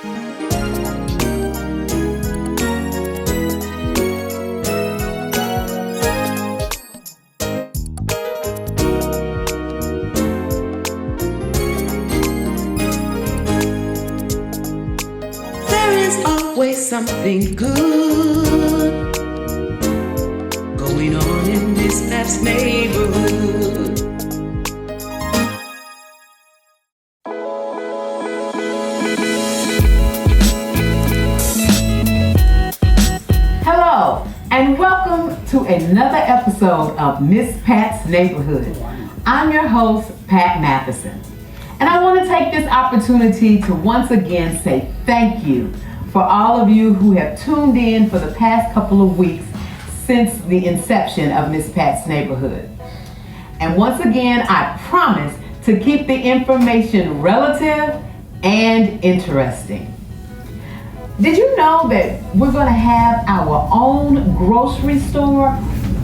Always something good going on in this Pat'S neighborhood. Hello, and welcome to another episode of Miss Pat's Neighborhood. I'm your host, Pat Matheson, and I want to take this opportunity to once again say thank you for all of you who have tuned in for the past couple of weeks since the inception of Miss Pat's Neighborhood. And once again, I promise to keep the information relative and interesting. Did you know that we're going to have our own grocery store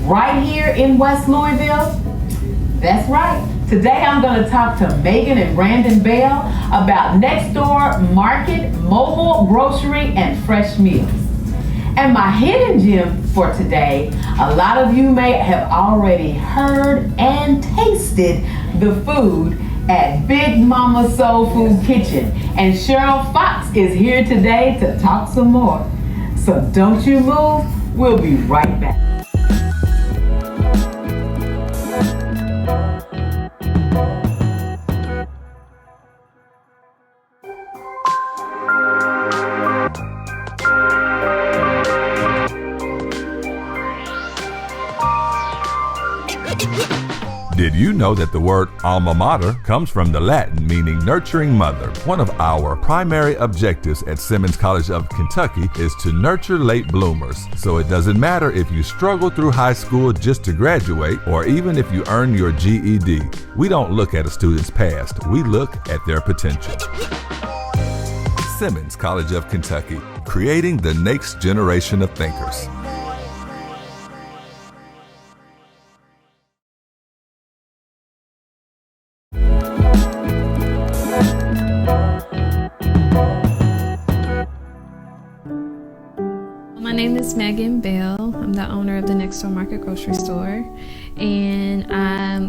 right here in West Louisville? That's right. Today I'm going to talk to Megan and Brandon Bell about next door market, mobile grocery, and fresh meals. And my hidden gem for today, a lot of you may have already heard and tasted the food at Big Mama Soul Food Kitchen. And Cheryl Fox is here today to talk some more. So don't you move, we'll be right back. Did you know that the word alma mater comes from the Latin meaning nurturing mother? One of our primary objectives at Simmons College of Kentucky is to nurture late bloomers. So it doesn't matter if you struggle through high school just to graduate, or even if you earn your GED. We don't look at a student's past, we look at their potential. Simmons College of Kentucky, creating the next generation of thinkers. My name is Megan Bell. I'm the owner of the Next Door Market grocery store, and I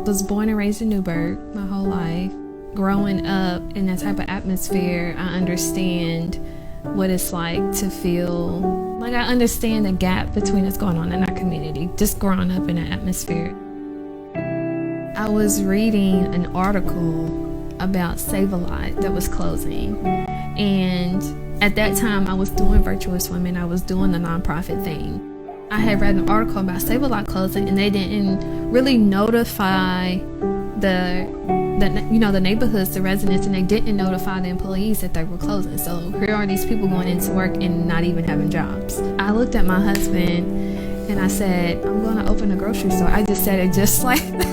was born and raised in Newburgh my whole life. Growing up in that type of atmosphere, I understand what it's like to feel like I understand the gap between what's going on in our community, just growing up in that atmosphere. I was reading an article about Save-A-Lot that was closing, and at that time I was doing Virtuous Women. I was doing the nonprofit thing. I had read an article about Save-A-Lot closing, and they didn't really notify the neighborhoods, the residents, and they didn't notify the employees that they were closing. So here are these people going into work and not even having jobs. I looked at my husband and I said, I'm going to open a grocery store. I just said it just like that.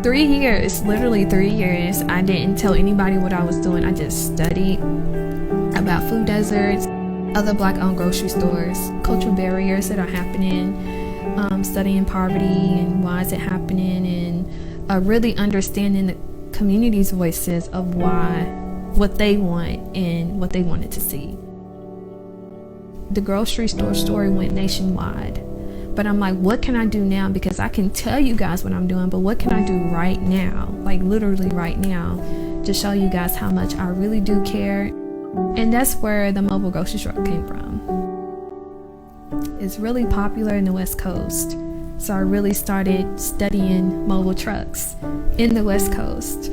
3 years, literally 3 years, I didn't tell anybody what I was doing. I just studied about food deserts, other Black-owned grocery stores, cultural barriers that are happening, studying poverty and why is it happening, and really understanding the community's voices of what they want and what they wanted to see. The grocery store story went nationwide. But I'm like, what can I do now? Because I can tell you guys what I'm doing, but what can I do right now? Like literally right now, to show you guys how much I really do care. And that's where the mobile grocery truck came from. It's really popular in the West Coast. So I really started studying mobile trucks in the West Coast.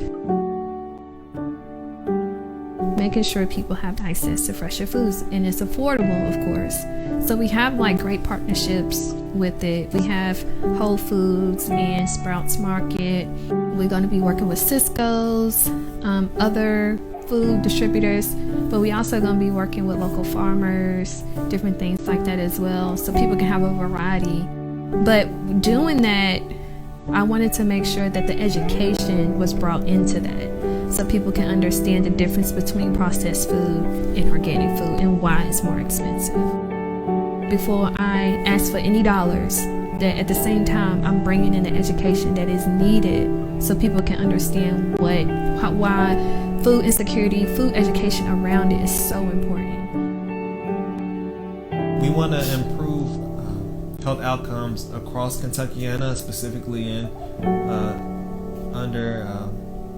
Making sure people have access to fresher foods, and it's affordable, of course. So we have like great partnerships with it. We have Whole Foods and Sprouts Market. We're going to be working with Cisco's, other food distributors, but we also going to be working with local farmers, different things like that as well, so people can have a variety. But doing that, I wanted to make sure that the education was brought into that, so people can understand the difference between processed food and organic food and why it's more expensive. Before I ask for any dollars, that at the same time I'm bringing in the education that is needed so people can understand why food insecurity, food education around it is so important. We want to improve health outcomes across Kentuckiana, specifically in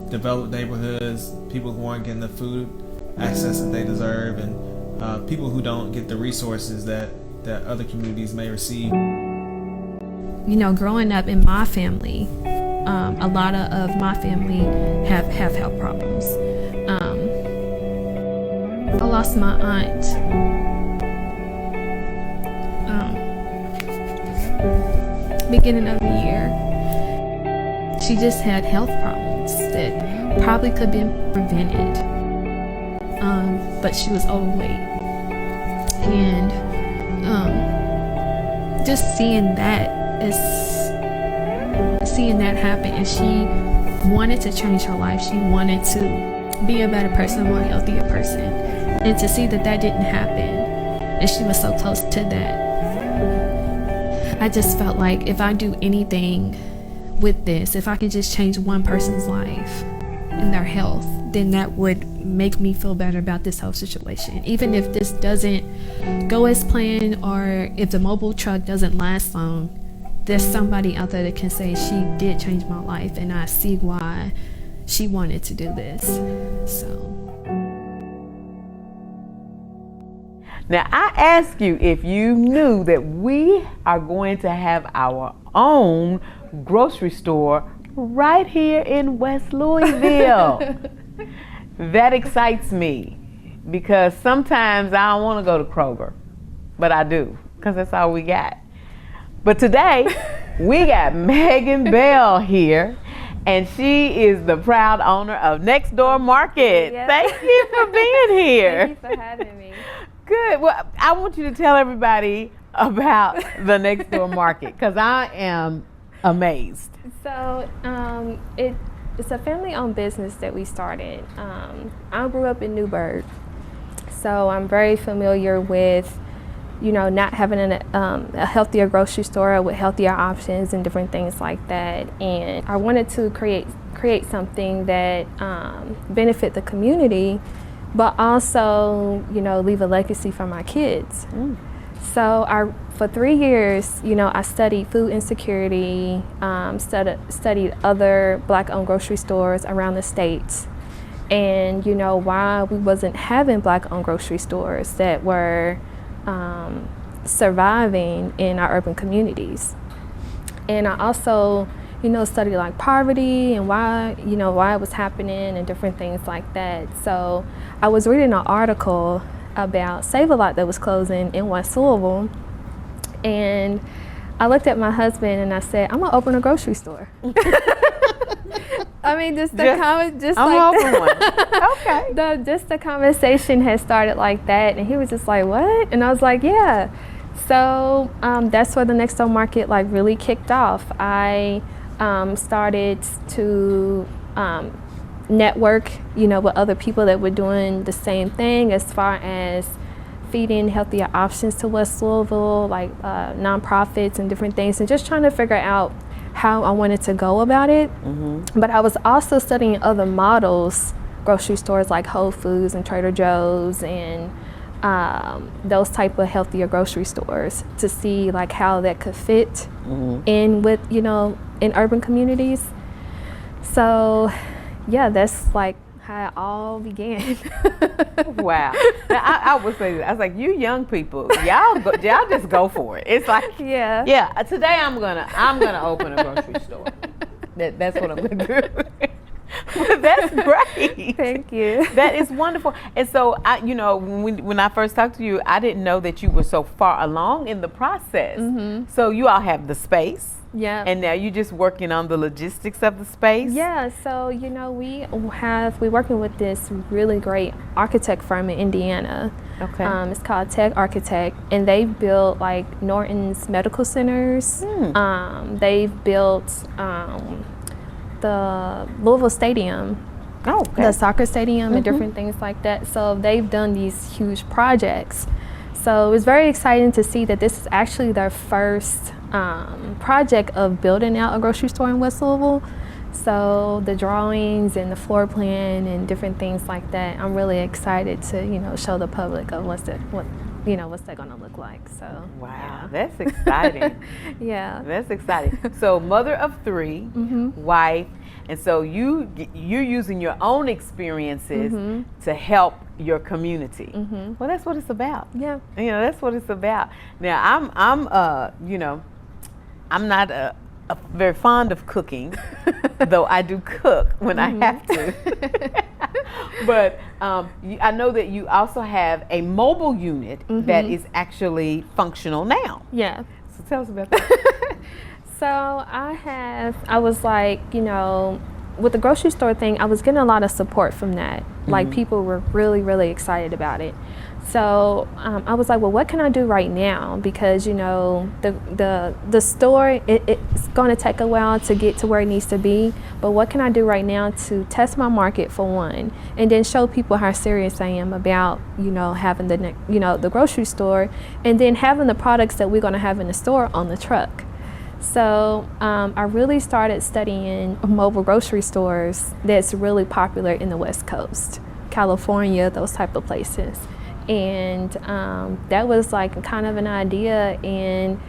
developed neighborhoods, people who aren't getting the food access that they deserve, and people who don't get the resources that other communities may receive. You know, growing up in my family, a lot of my family have health problems. I lost my aunt beginning of the year. She just had health problems that probably could have been prevented, but she was overweight. And just seeing that happen, and she wanted to change her life. She wanted to be a better person, a more healthier person. And to see that didn't happen, and she was so close to that, I just felt like if I do anything with this, if I can just change one person's life and their health, then that would make me feel better about this whole situation. Even if this doesn't go as planned, or if the mobile truck doesn't last long, there's somebody out there that can say she did change my life, and I see why she wanted to do this. So now, I ask you if you knew that we are going to have our own grocery store right here in West Louisville. That excites me, because sometimes I don't want to go to Kroger, but I do, because that's all we got. But today, we got Megan Bell here, and she is the proud owner of Next Door Market. Yes. Thank you for being here. Thank you for having me. Good. Well, I want you to tell everybody about the Next Door Market, because I am amazed. So it's a family-owned business that we started. I grew up in Newburgh, so I'm very familiar with, you know, not having a healthier grocery store with healthier options and different things like that. And I wanted to create something that benefit the community, but also, you know, leave a legacy for my kids. So for 3 years, you know, I studied food insecurity, studied other Black-owned grocery stores around the states, and, you know, why we wasn't having Black-owned grocery stores that were surviving in our urban communities. And I also, you know, studied like poverty and why it was happening and different things like that. So I was reading an article about Save-A-Lot that was closing in West Louisville, and I looked at my husband and I said, I'm gonna open a grocery store. I mean, just like that. Okay. The conversation had started like that, and he was just like, what? And I was like, yeah. So that's where the Next Door Market like really kicked off. I started to network, you know, with other people that were doing the same thing as far as feeding healthier options to West Louisville, like nonprofits and different things, and just trying to figure out how I wanted to go about it. But I was also studying other models, grocery stores like Whole Foods and Trader Joe's and those type of healthier grocery stores, to see like how that could fit in with, you know, in urban communities. So yeah, that's like how it all began. Wow. Now, I would say that. I was like, you young people, y'all just go for it. It's like, yeah. Today I'm gonna open a grocery store. That's what I'm gonna do. But that's great. Thank you. That is wonderful. And so, when I first talked to you, I didn't know that you were so far along in the process. So you all have the space. Yeah. And now you're just working on the logistics of the space? Yeah, so, you know, we're working with this really great architect firm in Indiana. Okay. It's called Tech Architect, and they've built like Norton's medical centers. They've built the Louisville Stadium, the soccer stadium, and different things like that. So they've done these huge projects. So it was very exciting to see that this is actually their first project of building out a grocery store in West Louisville. So the drawings and the floor plan and different things like that, I'm really excited to, show the public of what's that going to look like. So Wow, yeah. that's exciting. Yeah. That's exciting. So mother of 3, wife, and so you're using your own experiences to help your community. Well, that's what it's about. Yeah. That's what it's about. Now, I'm not very fond of cooking, though I do cook when I have to. But I know that you also have a mobile unit that is actually functional now. Yeah. So tell us about that. So I was like, with the grocery store thing, I was getting a lot of support from that. Like people were really, really excited about it. So I was like, well, what can I do right now? Because the store, it's going to take a while to get to where it needs to be. But what can I do right now to test my market for one, and then show people how serious I am about having the grocery store, and then having the products that we're going to have in the store on the truck. So I really started studying mobile grocery stores that's really popular in the West Coast, California, those type of places. And that was like kind of an idea, and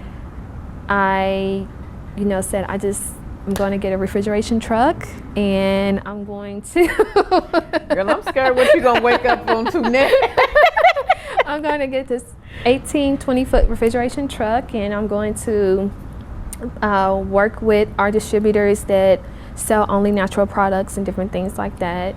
I, said I'm going to get a refrigeration truck, and I'm going to. Girl, I'm scared what you're going to wake up on to next. I'm going to get this 20-foot refrigeration truck, and I'm going to work with our distributors that sell only natural products and different things like that.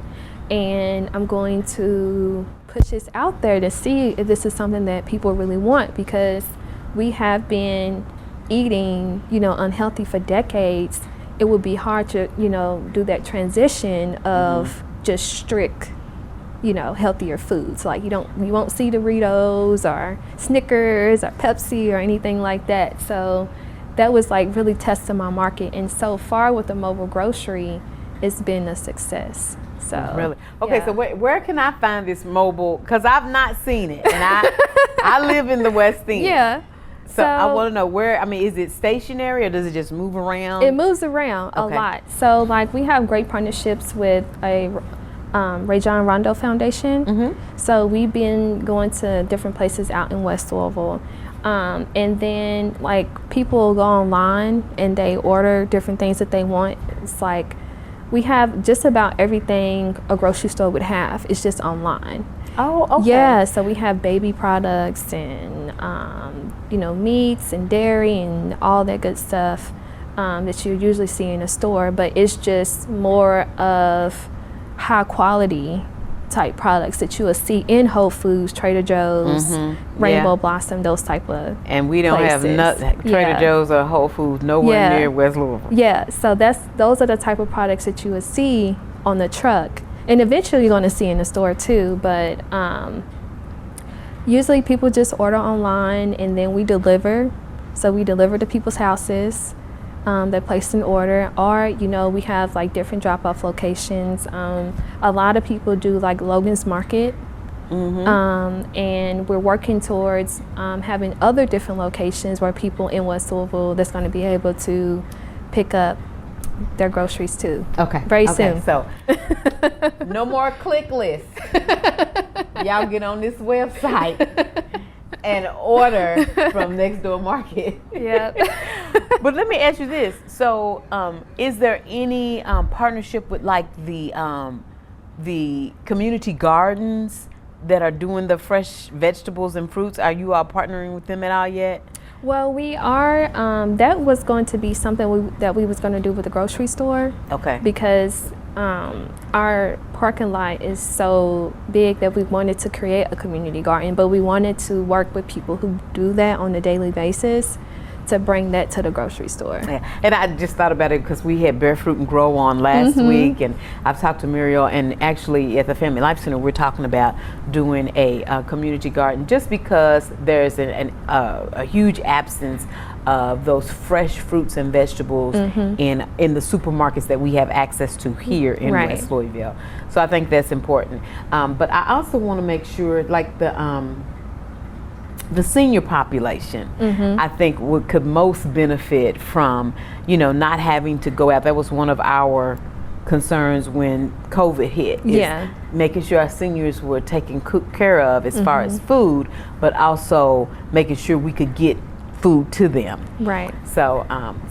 And I'm going to push this out there to see if this is something that people really want, because we have been eating, unhealthy for decades. It would be hard to, do that transition of just strict, healthier foods. Like you won't see Doritos or Snickers or Pepsi or anything like that. So that was like really testing my market. And so far with the mobile grocery, it's been a success. So really? Okay, yeah. so where can I find this mobile? Because I've not seen it, and I live in the West End. Yeah. So I want to know where. I mean, is it stationary or does it just move around? It moves around a lot. So like we have great partnerships with a Ray John Rondo Foundation. So we've been going to different places out in West Louisville. And then like people will go online and they order different things that they want. It's like we have just about everything a grocery store would have. It's just online. Oh, okay. Yeah, so we have baby products and meats and dairy and all that good stuff that you usually see in a store, but it's just more of high quality type products that you will see in Whole Foods, Trader Joe's, Rainbow Blossom, those type of And we don't places. have nothing, Trader Joe's or Whole Foods nowhere near West Louisville. Yeah, so those are the type of products that you would see on the truck, and eventually you're going to see in the store too, but usually people just order online and then we deliver. So we deliver to people's houses. They place an order, or we have like different drop-off locations. A lot of people do like Logan's Market, and we're working towards having other different locations where people in West Louisville that's going to be able to pick up their groceries too. Okay. Very soon. So no more click lists. Y'all get on this website and order from Next Door Market. Yeah. But let me ask you this. So is there any partnership with like the community gardens that are doing the fresh vegetables and fruits? Are you all partnering with them at all yet? Well, we are. That was going to be something that we was going to do with the grocery store. Okay. Because our parking lot is so big that we wanted to create a community garden, but we wanted to work with people who do that on a daily basis to bring that to the grocery store. Yeah. And I just thought about it because we had Bear Fruit and Grow on last week, and I've talked to Muriel, and actually at the Family Life Center we're talking about doing a community garden, just because there's a huge absence of those fresh fruits and vegetables in the supermarkets that we have access to here in West Louisville. So I think that's important. But I also want to make sure, like the senior population, I think could most benefit from, not having to go out. That was one of our concerns when COVID hit. Is making sure our seniors were taken care of as far as food, but also making sure we could get food to them. Right. So,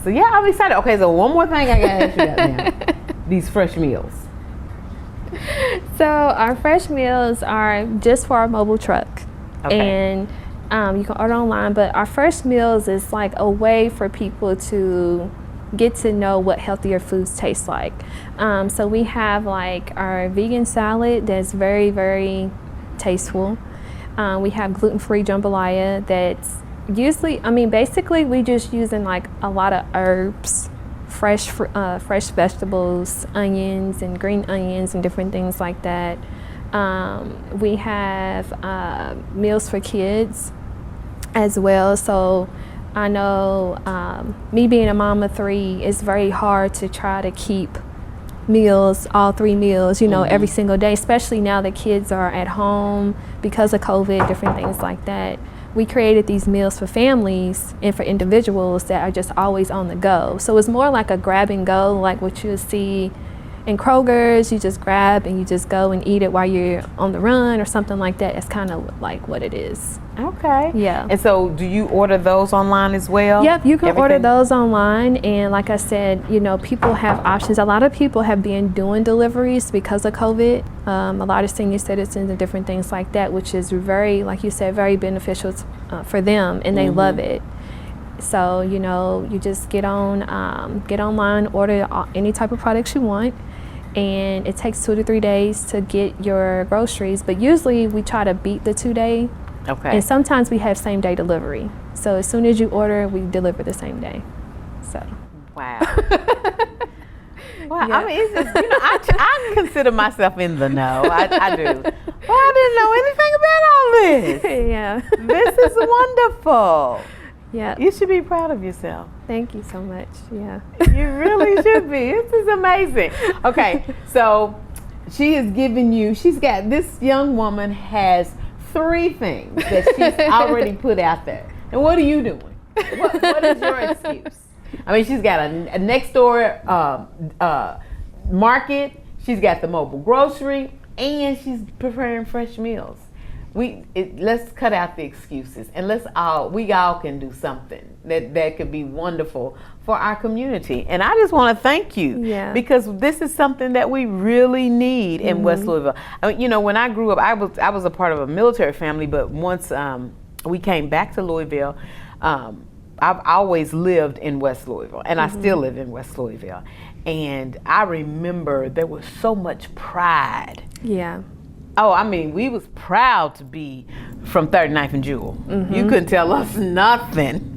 yeah, I'm excited. Okay, so one more thing I gotta ask you about now. These fresh meals. So our fresh meals are just for our mobile truck. And you can order online, but our fresh meals is like a way for people to get to know what healthier foods taste like. So we have like our vegan salad that's very, very tasteful. We have gluten-free jambalaya that's usually, basically we just using like a lot of herbs, fresh vegetables, onions and green onions and different things like that. We have meals for kids as well. So I know me being a mom of 3, it's very hard to try to keep meals, all 3 meals, every single day, especially now that kids are at home because of COVID, different things like that. We created these meals for families and for individuals that are just always on the go. So it's more like a grab and go, like what you see in Kroger's. You just grab and you just go and eat it while you're on the run or something like that. It's kind of like what it is. Okay. Yeah. And so do you order those online as well? Yep, you can order those online. And like I said, people have options. A lot of people have been doing deliveries because of COVID. A lot of senior citizens and different things like that, which is very, like you said, very beneficial for them, and they love it. So, you just get online, order any type of products you want. And it takes 2 to 3 days to get your groceries, but usually we try to beat the 2-day. Okay. And sometimes we have same-day delivery. So as soon as you order, we deliver the same day. So. Wow. Wow. Yeah. It's just, I consider myself in the know. I do. Well, I didn't know anything about all this. Yeah. This is wonderful. Yeah. You should be proud of yourself. Thank you so much. Yeah. You really should be. This is amazing. Okay, so she is giving you, this young woman has 3 things that she's already put out there. And what are you doing? What is your excuse? She's got a next door market, she's got the mobile grocery, and she's preparing fresh meals. Let's cut out the excuses, and we all can do something that could be wonderful for our community. And I just want to thank you, because this is something that we really need in West Louisville. When I grew up, I was a part of a military family, but once we came back to Louisville, I've always lived in West Louisville, and I still live in West Louisville. And I remember there was so much pride. Yeah. Oh, we was proud to be from 39th and Jewel. You couldn't tell us nothing.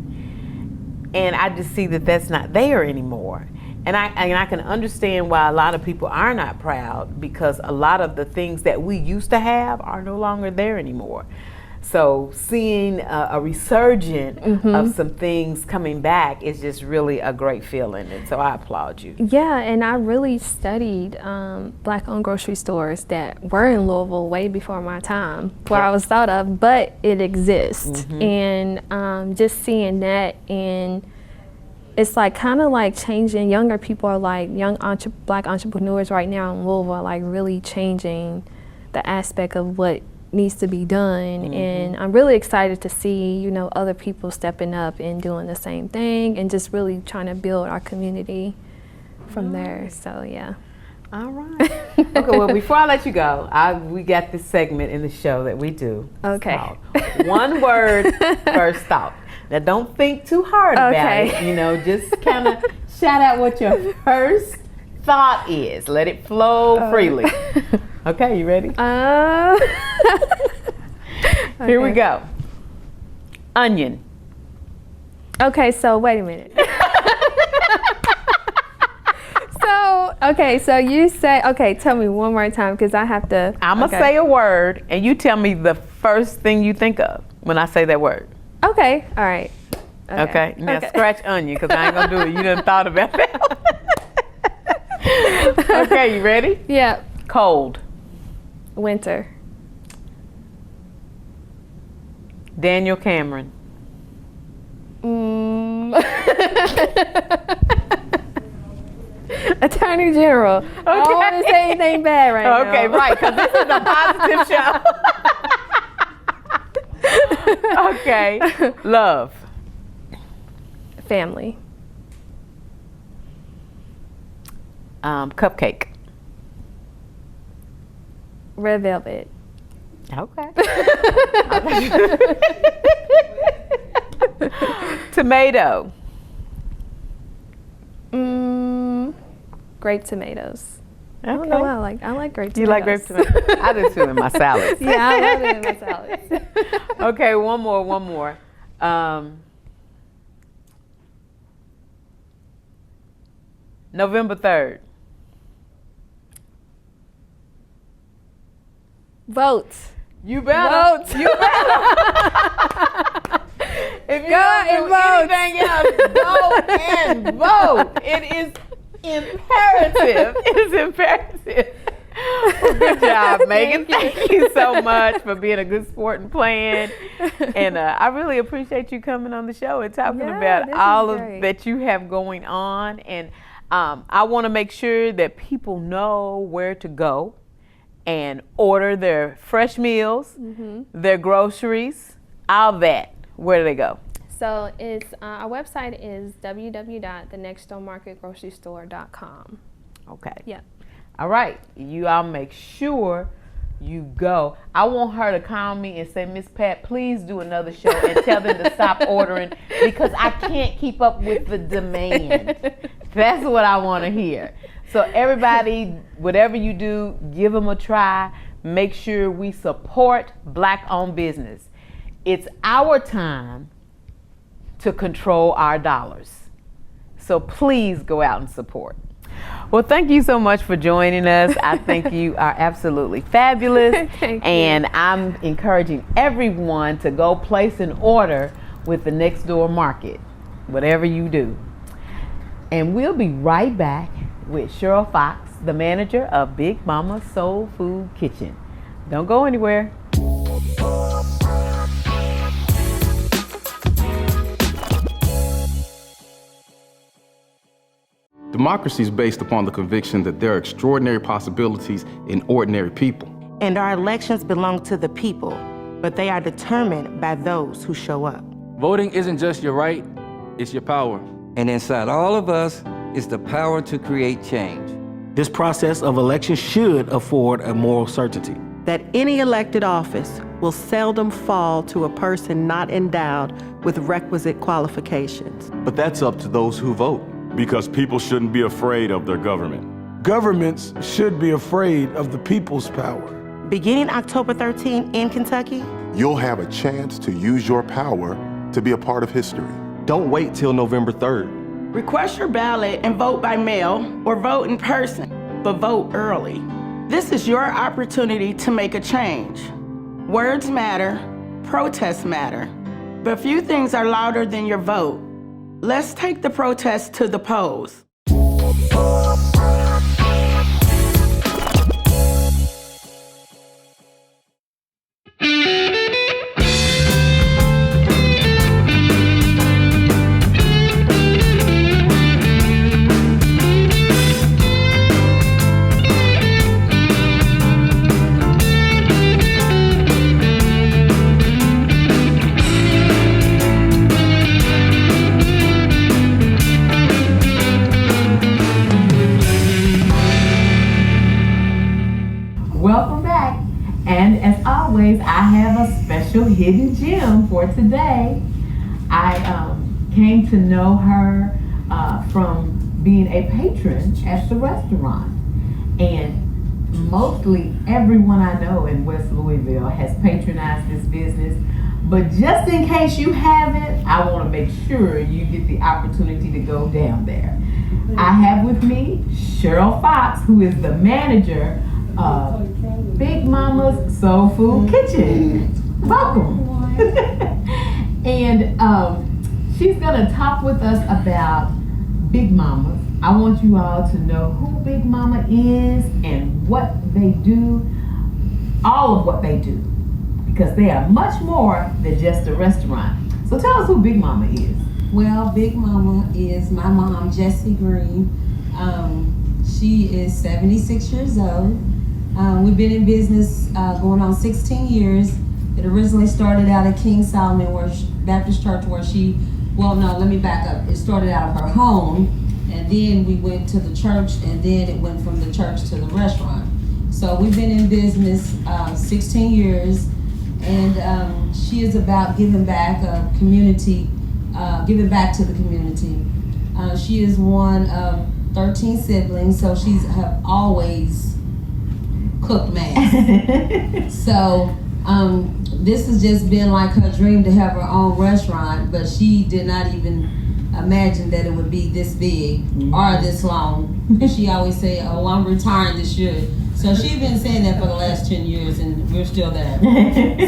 And I just see that that's not there anymore. And I can understand why a lot of people are not proud, because a lot of the things that we used to have are no longer there anymore. So seeing a resurgence of some things coming back is just really a great feeling, and so I applaud you. Yeah, and I really studied Black-owned grocery stores that were in Louisville way before my time, where I was thought of, but it exists. And just seeing that, and it's like kind of like changing. Younger people are like young Black entrepreneurs right now in Louisville are like really changing the aspect of what needs to be done, and I'm really excited to see other people stepping up and doing the same thing, and just really trying to build our community from there. So yeah. All right. Okay, well, before I let you go, we got this segment in the show that we do. Okay. One word, first thought. Now don't think too hard about it. Just kind of shout out what your first thought is. Let it flow freely. Okay, you ready? Here we go. Onion. Okay, so wait a minute. So you say, tell me one more time, because I have to. I'm going to say a word, and you tell me the first thing you think of when I say that word. Okay, all right. Okay, now scratch onion, because I ain't going to do it. You done thought about that. Okay, you ready? Yeah. Cold. Winter. Daniel Cameron. Attorney General. Okay. I don't want to say anything bad right now. Okay, right, because this is a positive show. Okay. Love. Family. Cupcake. Red velvet. Okay. Tomato. Grape tomatoes. Okay. I don't know what I like. I like grape tomatoes. You like grape tomatoes? I do too in my salads. Yeah, I love it in my salads. Okay, one more. November 3rd. Vote. You better. Vote. You better. If you don't do anything else, go and vote. It is imperative. It is imperative. Well, good job, Megan. Thank you so much for being a good sport and playing. And I really appreciate you coming on the show and talking about all of that you have going on. And I want to make sure that people know where to go and order their fresh meals, their groceries, all that. Where do they go? So it's our website is www.thenextdoormarketgrocerystore.com. Okay. Yep. All right. You all make sure you go. I want her to call me and say, Miss Pat, please do another show and tell them to stop ordering because I can't keep up with the demand. That's what I want to hear. So everybody, whatever you do, give them a try. Make sure we support Black-owned business. It's our time to control our dollars. So please go out and support. Well, thank you so much for joining us. I think you are absolutely fabulous. Thank you. And I'm encouraging everyone to go place an order with the Next Door Market, whatever you do. And we'll be right back with Cheryl Fox, the manager of Big Mama Soul Food Kitchen. Don't go anywhere. Democracy is based upon the conviction that there are extraordinary possibilities in ordinary people. And our elections belong to the people, but they are determined by those who show up. Voting isn't just your right, it's your power. And inside all of us is the power to create change. This process of election should afford a moral certainty that any elected office will seldom fall to a person not endowed with requisite qualifications. But that's up to those who vote. Because people shouldn't be afraid of their government. Governments should be afraid of the people's power. Beginning October 13 in Kentucky, you'll have a chance to use your power to be a part of history. Don't wait till November 3rd. Request your ballot and vote by mail or vote in person, but vote early. This is your opportunity to make a change. Words matter, protests matter, but few things are louder than your vote. Let's take the protest to the polls. Welcome back. And as always, I have a special hidden gem for today. I came to know her from being a patron at the restaurant. And mostly everyone I know in West Louisville has patronized this business. But just in case you haven't, I want to make sure you get the opportunity to go down there. I have with me Cheryl Fox, who is the manager of Big Mama's Soul Food Kitchen. Welcome. And she's gonna talk with us about Big Mama's. I want you all to know who Big Mama is and what they do, all of what they do. because they are much more than just a restaurant. So tell us who Big Mama is. Well, Big Mama is my mom, Jessie Green. She is 76 years old. We've been in business going on 16 years. It originally started out at King Solomon Baptist Church where she, well, no, let me back up. It started out of her home, and then we went to the church, and then it went from the church to the restaurant. So we've been in business 16 years, and she is about giving back giving back to the community. She is one of 13 siblings, so she's have always cooked mass. So this has just been like her dream to have her own restaurant, but she did not even imagine that it would be this big or this long. She always say, "Oh, I'm retiring this year." So she's been saying that for the last 10 years, and we're still there.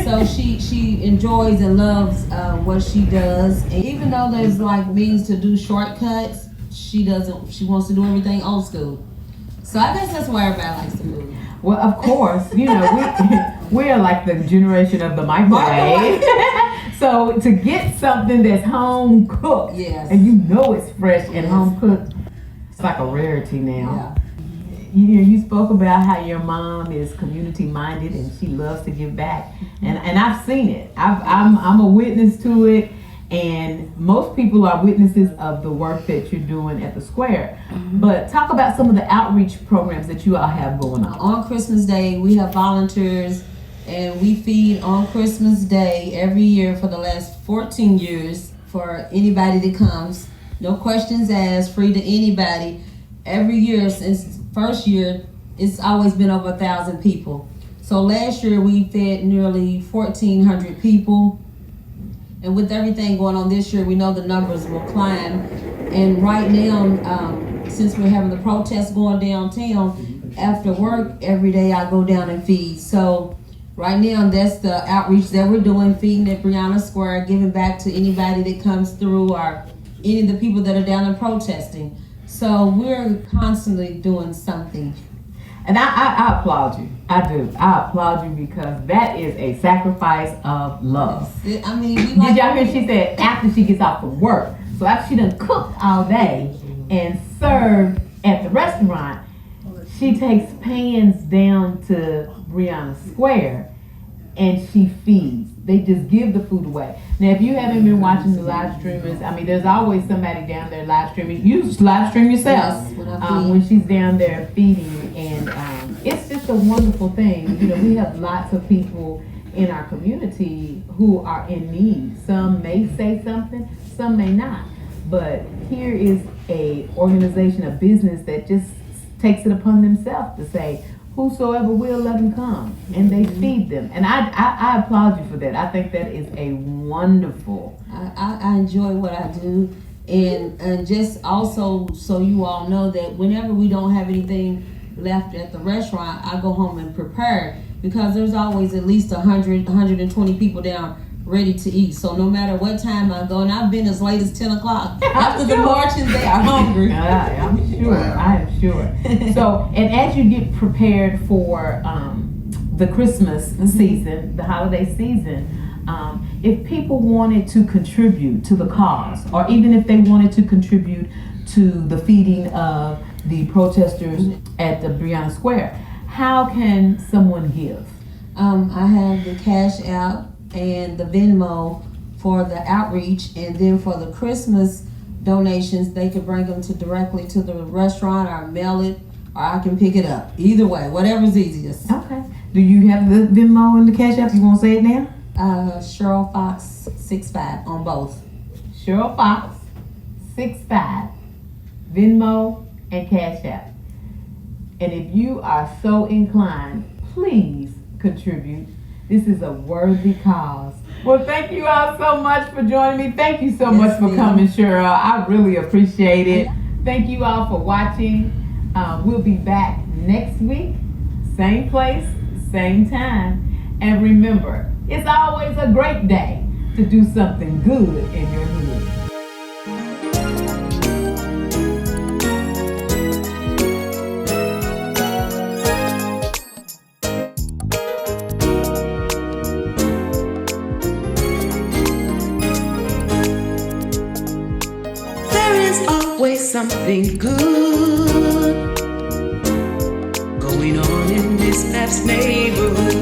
So she enjoys and loves what she does. And even though there's like means to do shortcuts, she doesn't. She wants to do everything old school. So I guess that's why everybody likes the food. Well, of course, you know, we're like the generation of the microwave. So to get something that's home cooked, yes, and you know it's fresh and home cooked, it's like a rarity now. Yeah. You spoke about how your mom is community minded and she loves to give back, and I've seen it. I'm a witness to it, and most people are witnesses of the work that you're doing at the square. But talk about some of the outreach programs that you all have going on. On Christmas Day, we have volunteers, and we feed on Christmas Day every year for the last 14 years for anybody that comes. No questions asked, free to anybody. Every year since first year, it's always been over 1,000 people. So last year we fed nearly 1,400 people. And with everything going on this year, we know the numbers will climb. And right now, since we're having the protests going downtown, after work every day I go down and feed. So right now that's the outreach that we're doing, feeding at Brianna Square, giving back to anybody that comes through or any of the people that are down there protesting. So we're constantly doing something. And I applaud you. I do. I applaud you because that is a sacrifice of love. I mean, did y'all hear she said after she gets off from work? So after she done cooked all day and served at the restaurant, she takes pans down to Brianna Square and she feeds. They just give the food away. Now, if you haven't been watching the live streamers, I mean, there's always somebody down there live streaming. You live stream yourself. Yes, when she's down there feeding, and it's just a wonderful thing. You know, we have lots of people in our community who are in need. Some may say something, some may not. But here is a organization, a business that just takes it upon themselves to say, whosoever will, let them come, and they feed them. And I applaud you for that. I think that is a wonderful. I enjoy what I do, and just also so you all know that whenever we don't have anything left at the restaurant, I go home and prepare, because there's always at least 100, 120 people down ready to eat. So no matter what time I go, and I've been as late as 10 o'clock. After the marches, they are hungry. I'm sure. I am sure. So, and as you get prepared for the Christmas season, the holiday season, if people wanted to contribute to the cause, or even if they wanted to contribute to the feeding of the protesters at the Brianna Square, how can someone give? I have the Cash App and the Venmo for the outreach, and then for the Christmas donations, they could bring them directly to the restaurant, or mail it, or I can pick it up. Either way, whatever's easiest. Okay. Do you have the Venmo and the Cash App? You want to say it now? Cheryl Fox 65 on both. Cheryl Fox 65, Venmo and Cash App. And if you are so inclined, please contribute. This is a worthy cause. Well, thank you all so much for joining me. Thank you so much for coming, Cheryl. I really appreciate it. Thank you all for watching. We'll be back next week, same place, same time. And remember, it's always a great day to do something good in your hood. something good going on in this Pat'S neighborhood.